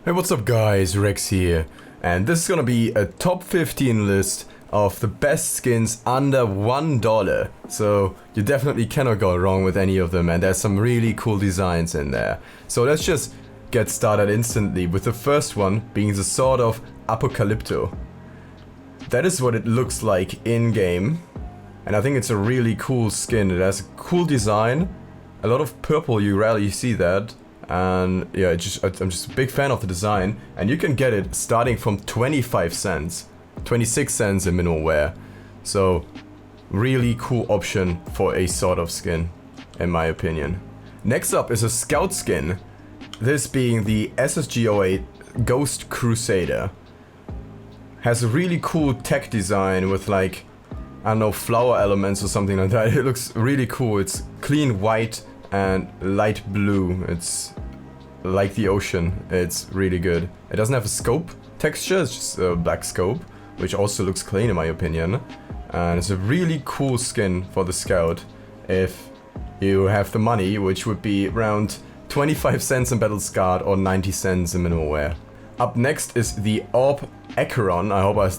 Hey, what's up guys, Rex here, and this is gonna be a top 15 list of the best skins under $1. So you definitely cannot go wrong with any of them, and there's some really cool designs in there. So let's just get started instantly with the first one being the Sword of Apocalypto. That is what it looks like in-game, and I think it's a really cool skin. It has a cool design, a lot of purple, you rarely see that. And yeah, I'm just a big fan of the design, and you can get it starting from 25 cents, 26 cents in minimal wear. So really cool option for a sort of skin, in my opinion. Next up is a scout skin, this being the SSG-08 Ghost Crusader. Has a really cool tech design with, like, I don't know, flower elements or something like that. It looks really cool. It's clean white and light blue. It's like the ocean. It's really good. It doesn't have a scope texture, it's just a black scope, which also looks clean in my opinion. And it's a really cool skin for the scout if you have the money, which would be around 25 cents in Battle Scarred or 90 cents in minimal wear. Up next is the Orb Acheron. I hope I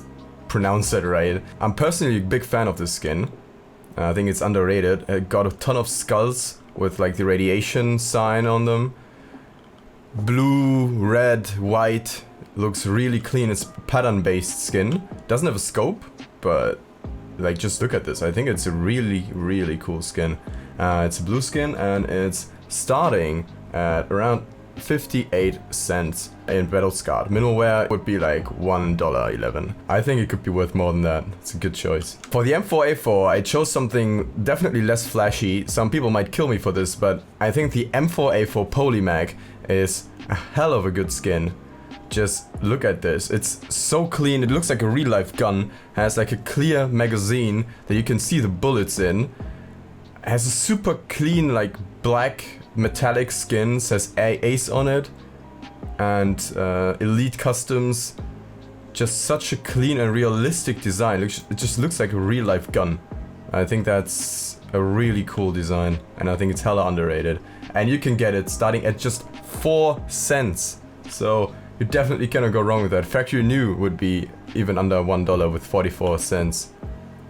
pronounced that right. I'm personally a big fan of this skin. I think it's underrated. It got a ton of skulls with like the radiation sign on them. Blue, red, white. Looks really clean. It's pattern based skin. Doesn't have a scope, but like just look at this. I think it's a really cool skin. It's a blue skin and it's starting at around 58 cents in Battle Scarred. Minimal wear would be like $1.11. I think it could be worth more than that. It's a good choice. For the M4A4, I chose something definitely less flashy. Some people might kill me for this, but I think the M4A4 Polymag is a hell of a good skin. Just look at this. It's so clean. It looks like a real life gun. Has like a clear magazine that you can see the bullets in. Has a super clean, like, black metallic skin, says Ace on it, and Elite Customs. Just such a clean and realistic design. It just looks like a real life gun. I think that's a really cool design, and I think it's hella underrated. And you can get it starting at just 4 cents. So you definitely cannot go wrong with that. Factory new would be even under $1 with 44 cents.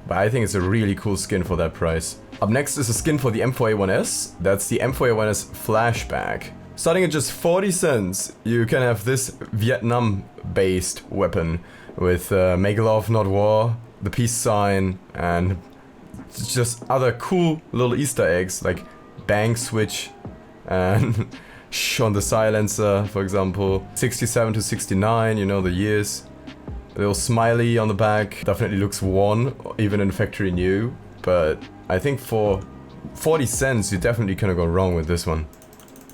But I think it's a really cool skin for that price. Up next is a skin for the M4A1S. That's the M4A1S Flashback. Starting at just 40 cents, you can have this Vietnam-based weapon with Make Love Not War, the peace sign, and just other cool little Easter eggs like bang switch and shh on the silencer, for example. 67 to 69, you know the years. A little smiley on the back, definitely looks worn, even in factory new, but I think for 40 cents you definitely cannot go wrong with this one.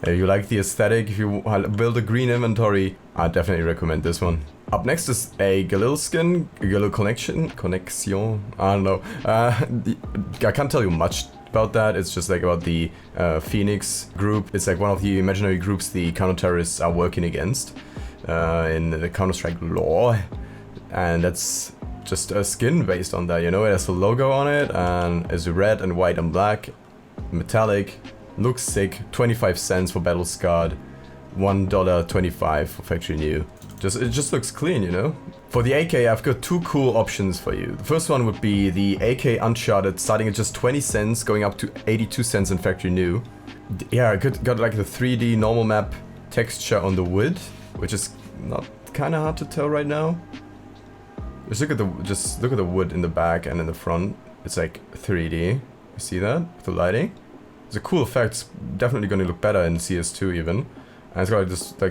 If you like the aesthetic, if you build a green inventory, I definitely recommend this one. Up next is a GALIL skin, GALIL CONNEXION, I don't know. I can't tell you much about that. It's just like about the Phoenix group. It's like one of the imaginary groups the counter-terrorists are working against in the Counter-Strike lore. And that's just a skin based on that, you know. It has a logo on it and it's red and white and black, metallic, looks sick. 25 cents for Battle Scarred, $1.25 for factory new. It just looks clean, you know. For the AK, I've got two cool options for you. The first one would be the AK Uncharted, starting at just 20 cents, going up to 82 cents in factory new. Yeah, got like the 3D normal map texture on the wood, which is not kind of hard to tell right now. Just look at the wood in the back and in the front. It's like 3D. You see that with the lighting? It's a cool effect. It's definitely going to look better in CS2 even. And it's got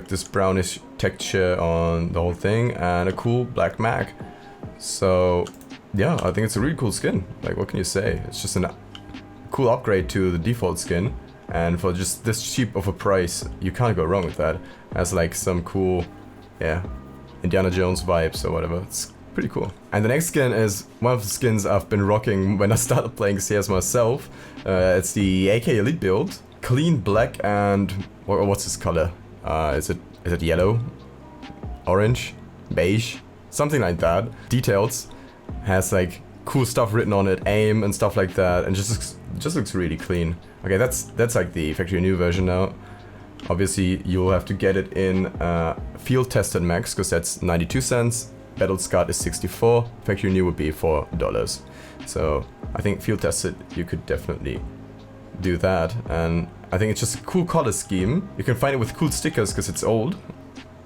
this brownish texture on the whole thing and a cool black mag. So yeah, I think it's a really cool skin. Like, what can you say? It's just a cool upgrade to the default skin. And for just this cheap of a price, you can't go wrong with that. It has like some cool, yeah, Indiana Jones vibes or whatever. It's pretty cool. And the next skin is one of the skins I've been rocking when I started playing CS myself. It's the AK Elite build. Clean black and what's this color? Is it yellow? Orange? Beige? Something like that. Details. Has like cool stuff written on it, aim and stuff like that, and just looks really clean. Okay, that's like the factory new version now. Obviously, you'll have to get it in field tested max, because that's 92 cents. Battle Scarred is 64. Factory new would be $4. So I think field tested, you could definitely do that. And I think it's just a cool color scheme. You can find it with cool stickers because it's old.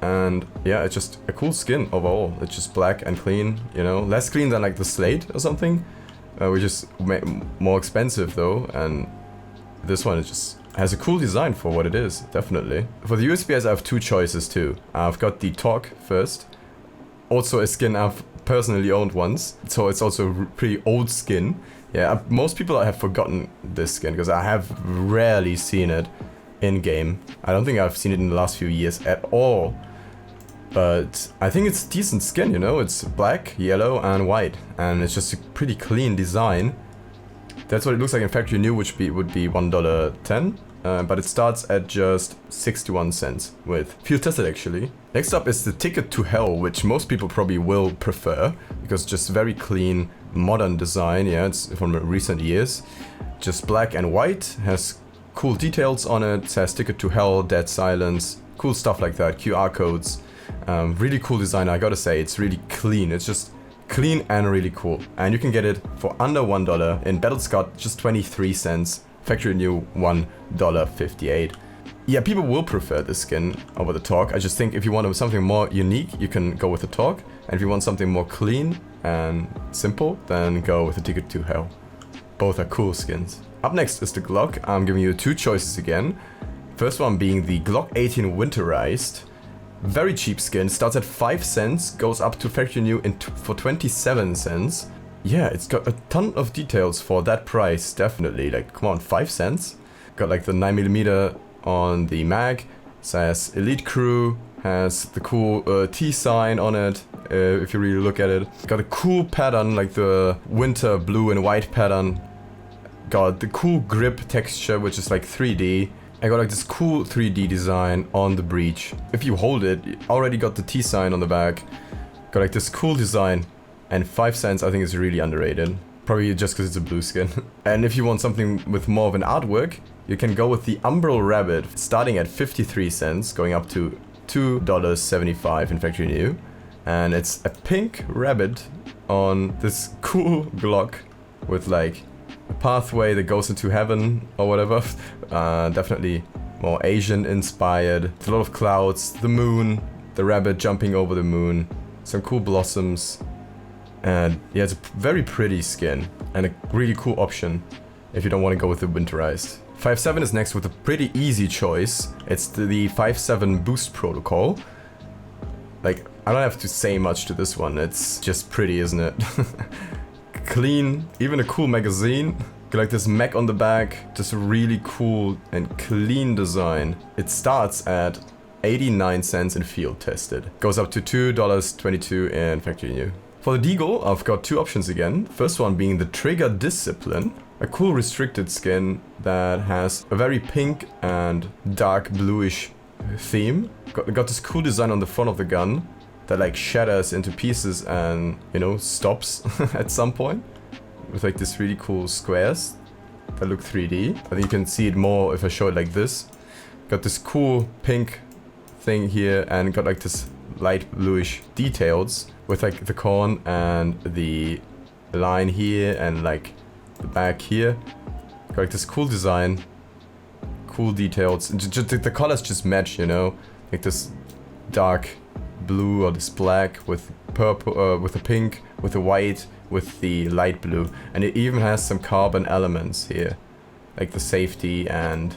And yeah, it's just a cool skin overall. It's just black and clean, you know, less clean than like the Slate or something, which is more expensive though. And this one is just has a cool design for what it is, definitely. For the USP-S, I have two choices too. I've got the Torque first, also a skin I've personally owned once, so it's also a pretty old skin. Yeah, most people have forgotten this skin because I have rarely seen it in game. I don't think I've seen it in the last few years at all. But I think it's decent skin, you know, it's black, yellow and white, and it's just a pretty clean design. That's what it looks like in factory new, which would be $1.10, but it starts at just 61 cents with field tested actually. Next up is the Ticket to Hell, which most people probably will prefer, because just very clean, modern design, yeah, it's from recent years. Just black and white, has cool details on it, says Ticket to Hell, Dead Silence, cool stuff like that, QR codes. Really cool design, I gotta say, it's really clean, it's just clean and really cool. And you can get it for under $1, in Battle Scarred just 23 cents, factory new $1.58. Yeah, people will prefer this skin over the Torque. I just think if you want something more unique, you can go with the Torque. And if you want something more clean and simple, then go with the Ticket to Hell. Both are cool skins. Up next is the Glock. I'm giving you two choices again. First one being the Glock 18 Winterized. Very cheap skin, starts at 5 cents, goes up to factory new for 27 cents. Yeah, it's got a ton of details for that price, definitely. Like, come on, 5 cents? Got like the 9mm on the mag, says Elite Crew, has the cool T sign on it, if you really look at it. Got a cool pattern, like the winter blue and white pattern. Got the cool grip texture, which is like 3D. I got like this cool 3D design on the breech. If you hold it, you already got the T sign on the back. Got like this cool design. And 5 cents I think is really underrated. Probably just because it's a blue skin. And if you want something with more of an artwork, you can go with the Umbral Rabbit, starting at 53 cents, going up to $2.75 in factory new. And it's a pink rabbit on this cool Glock with like a pathway that goes into heaven or whatever. Definitely more Asian inspired. It's a lot of clouds, the moon, the rabbit jumping over the moon, some cool blossoms. And yeah, it's a very pretty skin and a really cool option if you don't want to go with the winterized. 5.7 is next with a pretty easy choice. It's the 5.7 Boost Protocol. Like, I don't have to say much to this one. It's just pretty, isn't it? Clean, even a cool magazine. Got like this mech on the back. Just a really cool and clean design. It starts at 89 cents in field tested. Goes up to $2.22 in factory new. For the Deagle, I've got two options again. First one being the Trigger Discipline. A cool restricted skin that has a very pink and dark bluish theme. Got this cool design on the front of the gun that like shatters into pieces and, you know, stops at some point. With like this really cool squares that look 3D. I think you can see it more if I show it like this. Got this cool pink thing here and got like this light bluish details with like the corn and the line here and like the back here. Got like this cool design, cool details. Just, the colors just match, you know, like this dark blue or this black with purple, with the pink, with the white, with the light blue, and it even has some carbon elements here, like the safety and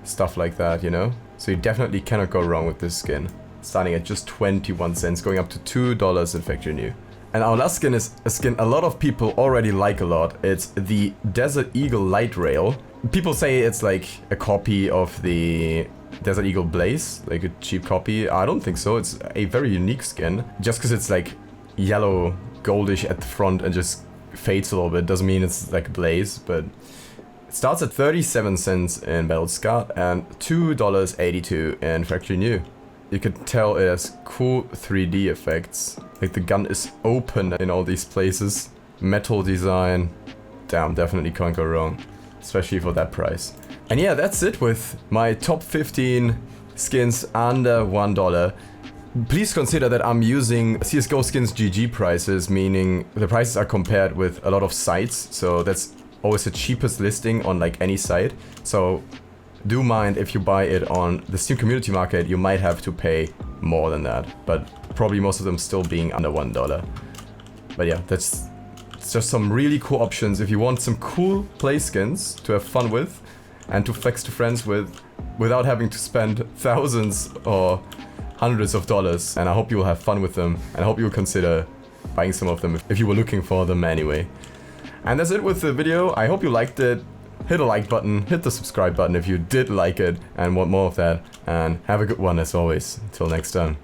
stuff like that, you know. So you definitely cannot go wrong with this skin. Starting at just 21 cents, going up to $2 in factory new. And our last skin is a skin a lot of people already like a lot. It's the Desert Eagle Light Rail. People say it's like a copy of the Desert Eagle Blaze, like a cheap copy. I don't think so. It's a very unique skin. Just because it's like yellow, goldish at the front and just fades a little bit doesn't mean it's like a Blaze, but it starts at 37 cents in Battle Scarred and $2.82 in factory new. You can tell it has cool 3D effects. Like the gun is open in all these places. Metal design. Damn, definitely can't go wrong. Especially for that price. And yeah, that's it with my top 15 skins under $1. Please consider that I'm using CSGO Skins GG prices, meaning the prices are compared with a lot of sites, so that's always the cheapest listing on like any site. So do mind if you buy it on the Steam Community Market, you might have to pay more than that, but probably most of them still being under $1. But yeah, that's just some really cool options if you want some cool play skins to have fun with and to flex to friends with without having to spend thousands or hundreds of dollars. And I hope you'll have fun with them, and I hope you'll consider buying some of them if you were looking for them anyway. And that's it with the video. I hope you liked it. Hit a like button, hit the subscribe button if you did like it and want more of that, and have a good one as always. Until next time.